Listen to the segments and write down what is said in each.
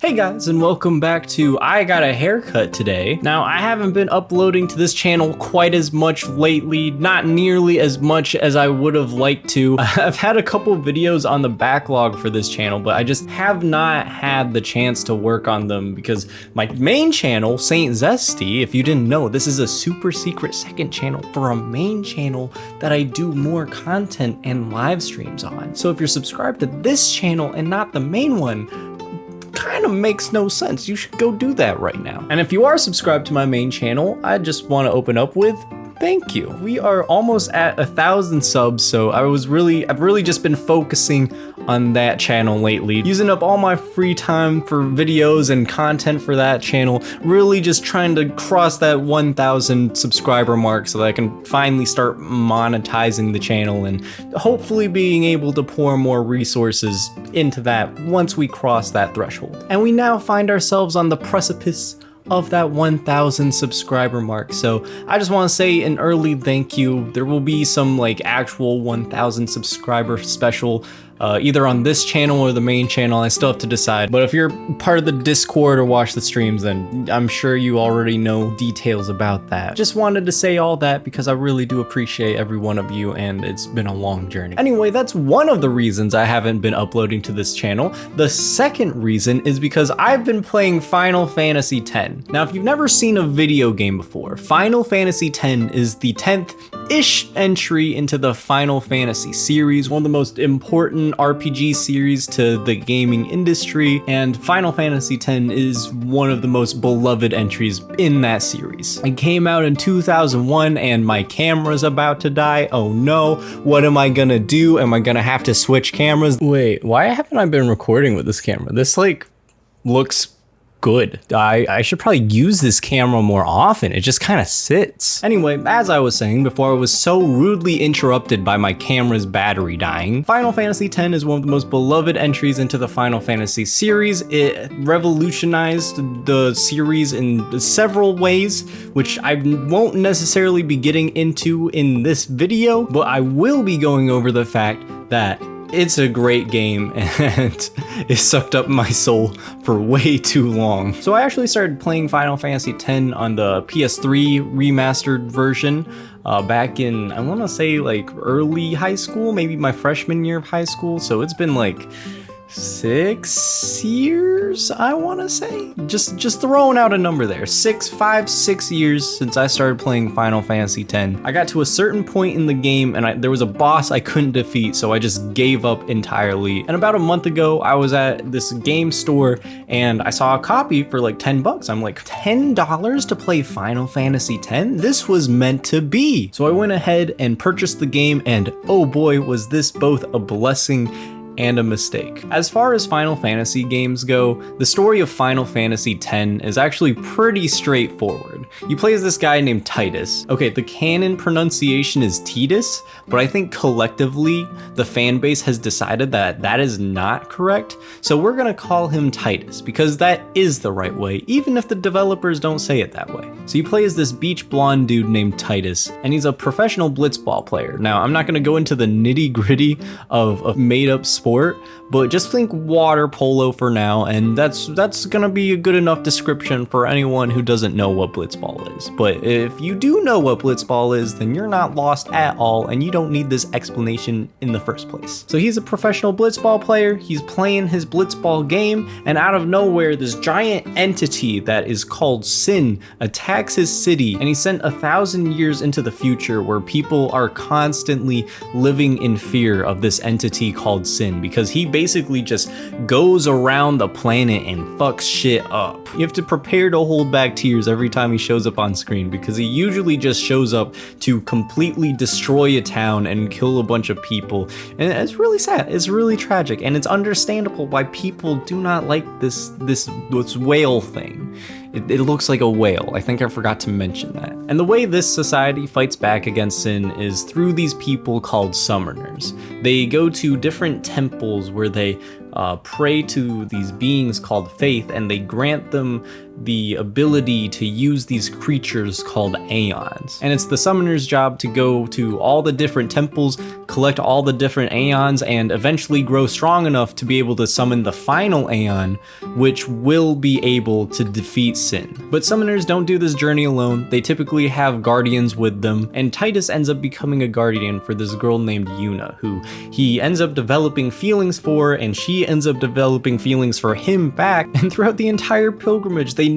Hey guys, and welcome back to I Got a Haircut Today. Now, I haven't been uploading to this channel quite as much lately, not nearly as much as I would have liked to. I've had a couple videos on the backlog for this channel, but I just have not had the chance to work on them because my main channel, Saint Zesty, if you didn't know, this is a super secret second channel for a main channel that I do more content and live streams on. So if you're subscribed to this channel and not the main one, kind of makes no sense. You should go do that right now. And if you are subscribed to my main channel, I just want to open up with thank you. We are almost at 1,000 subs, so I've really just been focusing on that channel lately, using up all my free time for videos and content for that channel, really just trying to cross that 1,000 subscriber mark so that I can finally start monetizing the channel and hopefully being able to pour more resources into that once we cross that threshold. And we now find ourselves on the precipice of that 1,000 subscriber mark. So I just want to say an early thank you. There will be some like actual 1,000 subscriber special either on this channel or the main channel. I still have to decide. But if you're part of the Discord or watch the streams, then I'm sure you already know details about that. Just wanted to say all that because I really do appreciate every one of you, and it's been a long journey. Anyway, that's one of the reasons I haven't been uploading to this channel. The second reason is because I've been playing Final Fantasy X. Now, if you've never seen a video game before, Final Fantasy X is the 10th-ish entry into the Final Fantasy series, one of the most important RPG series to the gaming industry, and Final Fantasy X is one of the most beloved entries in that series. It came out in 2001 and my camera's about to die. Oh no, what am I gonna do? Am I gonna have to switch cameras? Wait, why haven't I been recording with this camera? This like looks good. I should probably use this camera more often. It just kind of sits. Anyway, as I was saying before, I was so rudely interrupted by my camera's battery dying. Final Fantasy X is one of the most beloved entries into the Final Fantasy series. It revolutionized the series in several ways, which I won't necessarily be getting into in this video, but I will be going over the fact that it's a great game and it sucked up my soul for way too long. So I actually started playing Final Fantasy X on the PS3 remastered version back in, I want to say like early high school, maybe my freshman year of high school. So it's been like 6 years, I want to say. Just throwing out a number there. 5, 6 years since I started playing Final Fantasy X. I got to a certain point in the game and there was a boss I couldn't defeat, so I just gave up entirely. And about a month ago, I was at this game store and I saw a copy for like $10. I'm like, $10 to play Final Fantasy X? This was meant to be. So I went ahead and purchased the game, and oh boy, was this both a blessing and a mistake. As far as Final Fantasy games go, the story of Final Fantasy X is actually pretty straightforward. You play as this guy named Titus. Okay, the canon pronunciation is Titus, but I think collectively the fan base has decided that that is not correct, so we're gonna call him Titus because that is the right way, even if the developers don't say it that way. So you play as this beach blonde dude named Titus, and he's a professional blitzball player. Now, I'm not gonna go into the nitty-gritty of made-up sport, but just think water polo for now, and that's gonna be a good enough description for anyone who doesn't know what blitzball is. But if you do know what blitzball is, then you're not lost at all, and you don't need this explanation in the first place. So he's a professional blitzball player, he's playing his blitzball game, and out of nowhere, this giant entity that is called Sin attacks his city, and he's sent 1,000 years into the future where people are constantly living in fear of this entity called Sin, because he basically just goes around the planet and fucks shit up. You have to prepare to hold back tears every time he shows up on screen, because he usually just shows up to completely destroy a town and kill a bunch of people. And it's really sad, it's really tragic, and it's understandable why people do not like this whale thing. It looks like a whale. I think I forgot to mention that. And the way this society fights back against Sin is through these people called summoners. They go to different temples where they pray to these beings called Faith, and they grant them the ability to use these creatures called Aeons. And it's the summoner's job to go to all the different temples, collect all the different Aeons, and eventually grow strong enough to be able to summon the final Aeon, which will be able to defeat Sin. But summoners don't do this journey alone. They typically have guardians with them, and Tidus ends up becoming a guardian for this girl named Yuna, who he ends up developing feelings for, and she ends up developing feelings for him back. And throughout the entire pilgrimage, they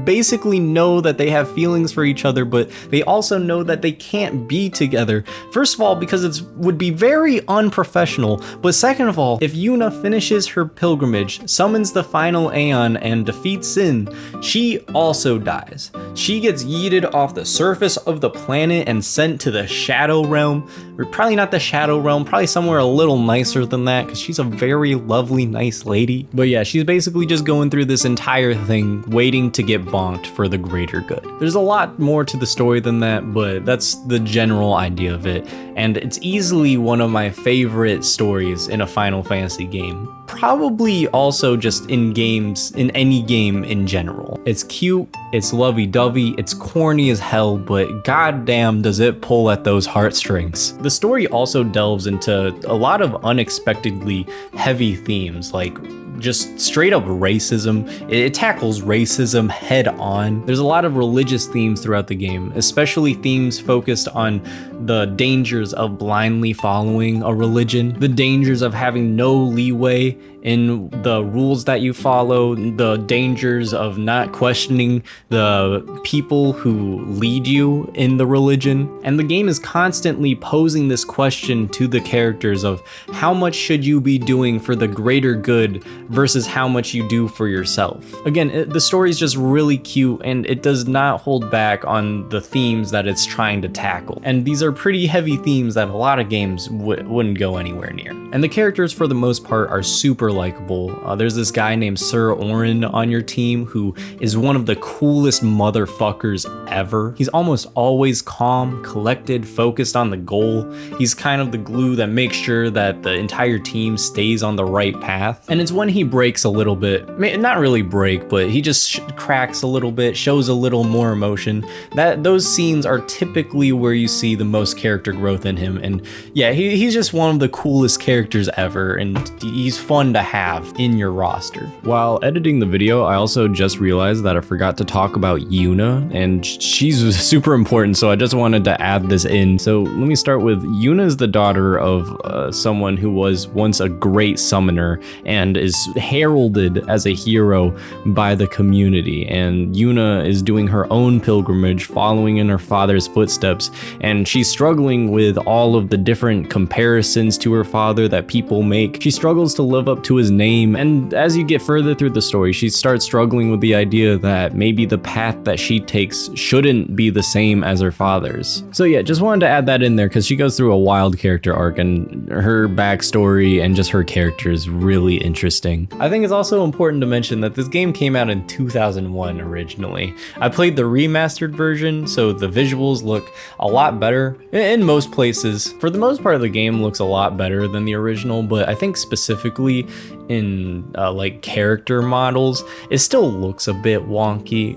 basically know that they have feelings for each other, but they also know that they can't be together. First of all, because it would be very unprofessional, but second of all, if Yuna finishes her pilgrimage, summons the final Aeon, and defeats Sin, she also dies. She gets yeeted off the surface of the planet and sent to the Shadow Realm, or probably not the Shadow Realm, probably somewhere a little nicer than that, because she's a very lovely, nice lady. But yeah, she's basically just going through this entire thing, waiting to get bonked for the greater good. There's a lot more to the story than that, but that's the general idea of it, and it's easily one of my favorite stories in a Final Fantasy game. Probably also just in games, in any game in general. It's cute, it's lovey-dovey, it's corny as hell, but goddamn does it pull at those heartstrings. The story also delves into a lot of unexpectedly heavy themes, like just straight up racism. It tackles racism head on. There's a lot of religious themes throughout the game, especially themes focused on the dangers of blindly following a religion, the dangers of having no leeway in the rules that you follow, the dangers of not questioning the people who lead you in the religion. And the game is constantly posing this question to the characters of how much should you be doing for the greater good versus how much you do for yourself. Again, the story is just really cute, and it does not hold back on the themes that it's trying to tackle. And these are pretty heavy themes that a lot of games wouldn't go anywhere near. And the characters, for the most part, are super likable. There's this guy named Sir Auron on your team who is one of the coolest motherfuckers ever. He's almost always calm, collected, focused on the goal. He's kind of the glue that makes sure that the entire team stays on the right path. And it's when he breaks a little bit, not really break, but he just cracks a little bit, shows a little more emotion, that those scenes are typically where you see the most character growth in him. And yeah, he's just one of the coolest characters ever, and he's fun to have in your roster. While editing the video, I also just realized that I forgot to talk about Yuna, and she's super important, so I just wanted to add this in. So let me start with Yuna is the daughter of someone who was once a great summoner and is heralded as a hero by the community. And Yuna is doing her own pilgrimage, following in her father's footsteps, and she's struggling with all of the different comparisons to her father that people make. She struggles to live up to his name, and as you get further through the story, she starts struggling with the idea that maybe the path that she takes shouldn't be the same as her father's. So yeah, just wanted to add that in there because she goes through a wild character arc, and her backstory and just her character is really interesting. I think it's also important to mention that this game came out in 2001 originally. I played the remastered version, so the visuals look a lot better in most places. For the most part, the game looks a lot better than the original, but I think specifically in like character models, it still looks a bit wonky.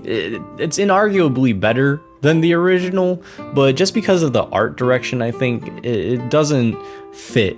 It's inarguably better than the original, but just because of the art direction, I think it doesn't fit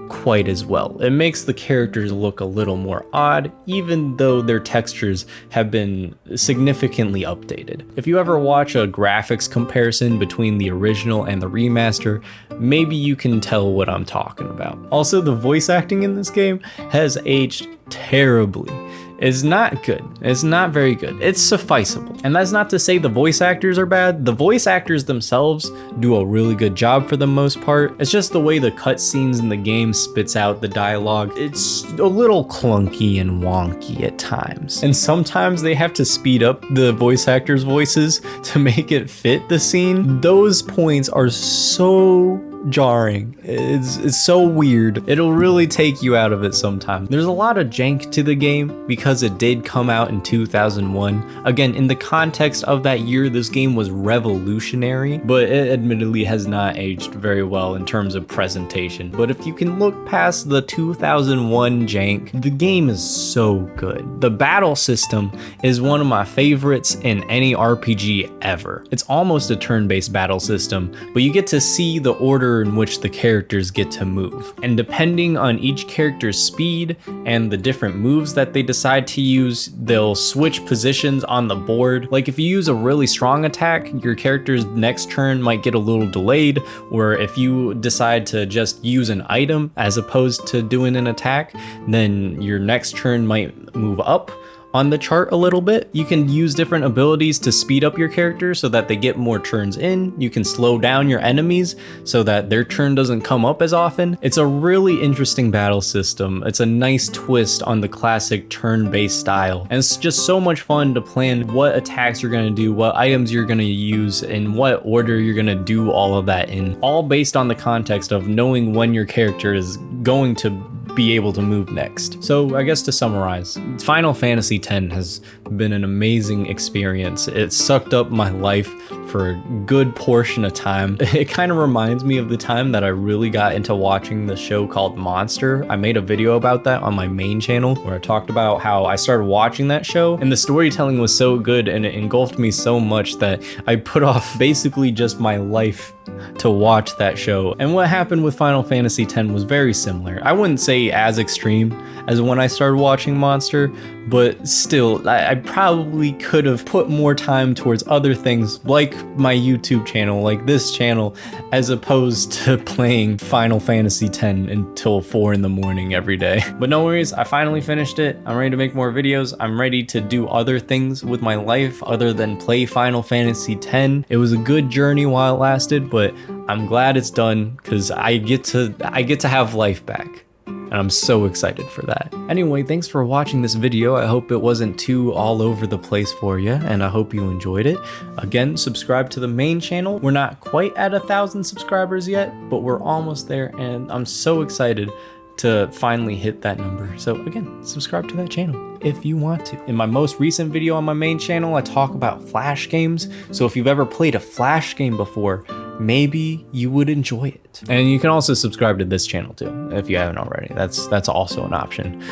quite as well. It makes the characters look a little more odd, even though their textures have been significantly updated. If you ever watch a graphics comparison between the original and the remaster, maybe you can tell what I'm talking about. Also, the voice acting in this game has aged terribly. It's not good. It's not very good. It's sufficeable. And that's not to say the voice actors are bad. The voice actors themselves do a really good job for the most part. It's just the way the cutscenes in the game spits out the dialogue. It's a little clunky and wonky at times. And sometimes they have to speed up the voice actors' voices to make it fit the scene. Those points are so jarring. It's so weird. It'll really take you out of it sometimes. There's a lot of jank to the game because it did come out in 2001. Again, in the context of that year, this game was revolutionary, but it admittedly has not aged very well in terms of presentation. But if you can look past the 2001 jank, the game is so good. The battle system is one of my favorites in any RPG ever. It's almost a turn-based battle system, but you get to see the order in which the characters get to move. And depending on each character's speed and the different moves that they decide to use, they'll switch positions on the board. Like if you use a really strong attack, your character's next turn might get a little delayed, or if you decide to just use an item as opposed to doing an attack, then your next turn might move up on the chart a little bit. You can use different abilities to speed up your character so that they get more turns in. You can slow down your enemies so that their turn doesn't come up as often. It's a really interesting battle system. It's a nice twist on the classic turn-based style. And it's just so much fun to plan what attacks you're gonna do, what items you're gonna use, in what order you're gonna do all of that in. All based on the context of knowing when your character is going to be able to move next. So I guess to summarize, Final Fantasy X has been an amazing experience. It sucked up my life for a good portion of time. It kind of reminds me of the time that I really got into watching the show called Monster. I made a video about that on my main channel where I talked about how I started watching that show, and the storytelling was so good and it engulfed me so much that I put off basically just my life to watch that show. And what happened with Final Fantasy X was very similar. I wouldn't say as extreme as when I started watching Monster, but still, I probably could have put more time towards other things like my YouTube channel, like this channel, as opposed to playing Final Fantasy X until 4 in the morning every day. But no worries, I finally finished it. I'm ready to make more videos. I'm ready to do other things with my life other than play Final Fantasy X. It was a good journey while it lasted, but I'm glad it's done because I get to have life back. And I'm so excited for that. Anyway, thanks for watching this video. I hope it wasn't too all over the place for you, and I hope you enjoyed it. Again, subscribe to the main channel. We're not quite at 1,000 subscribers yet, but we're almost there, and I'm so excited to finally hit that number. So again, subscribe to that channel if you want to. In my most recent video on my main channel, I talk about Flash games. So if you've ever played a Flash game before, maybe you would enjoy it. And you can also subscribe to this channel too, if you haven't already. That's also an option.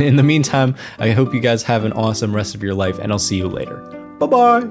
In the meantime, I hope you guys have an awesome rest of your life, and I'll see you later. Bye-bye.